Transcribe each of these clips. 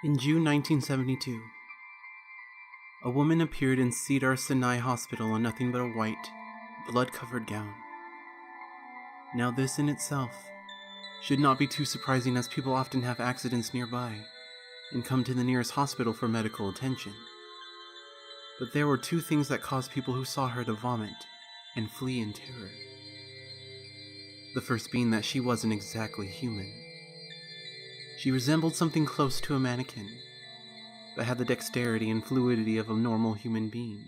In June 1972, a woman appeared in Cedar Sinai Hospital in nothing but a white, blood-covered gown. Now this in itself should not be too surprising, as people often have accidents nearby and come to the nearest hospital for medical attention. But there were two things that caused people who saw her to vomit and flee in terror. The first being that she wasn't exactly human. She resembled something close to a mannequin, but had the dexterity and fluidity of a normal human being.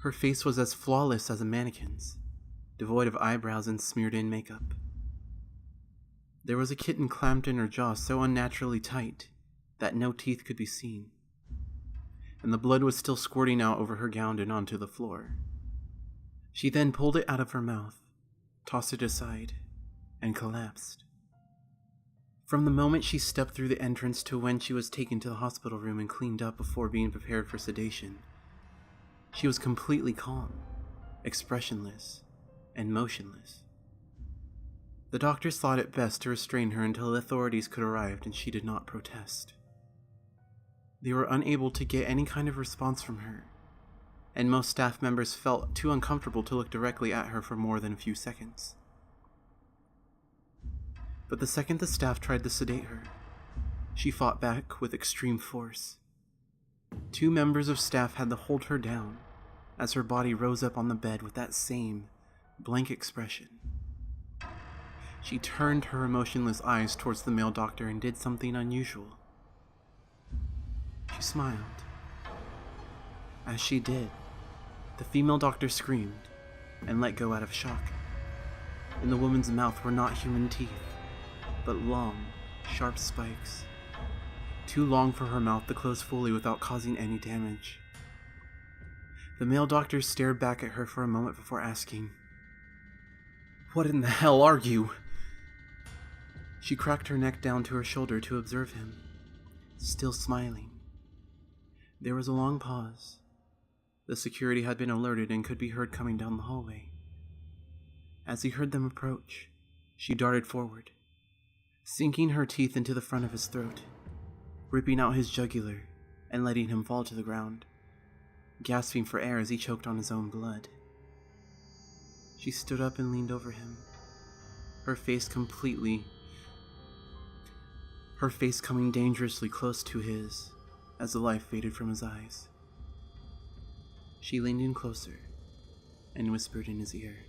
Her face was as flawless as a mannequin's, devoid of eyebrows and smeared-in makeup. There was a kitten clamped in her jaw so unnaturally tight that no teeth could be seen, and the blood was still squirting out over her gown and onto the floor. She then pulled it out of her mouth, tossed it aside, and collapsed. From the moment she stepped through the entrance to when she was taken to the hospital room and cleaned up before being prepared for sedation, she was completely calm, expressionless, and motionless. The doctors thought it best to restrain her until the authorities could arrive, and she did not protest. They were unable to get any kind of response from her, and most staff members felt too uncomfortable to look directly at her for more than a few seconds. But the second the staff tried to sedate her, she fought back with extreme force. Two members of staff had to hold her down as her body rose up on the bed with that same blank expression. She turned her emotionless eyes towards the male doctor and did something unusual. She smiled. As she did, the female doctor screamed and let go out of shock. In the woman's mouth were not human teeth, but long, sharp spikes, too long for her mouth to close fully without causing any damage. The male doctor stared back at her for a moment before asking, "What in the hell are you?" She cracked her neck down to her shoulder to observe him, still smiling. There was a long pause. The security had been alerted and could be heard coming down the hallway. As he heard them approach, she darted forward, sinking her teeth into the front of his throat, ripping out his jugular and letting him fall to the ground, gasping for air as he choked on his own blood. She stood up and leaned over him, her face coming dangerously close to his as the life faded from his eyes. She leaned in closer and whispered in his ear,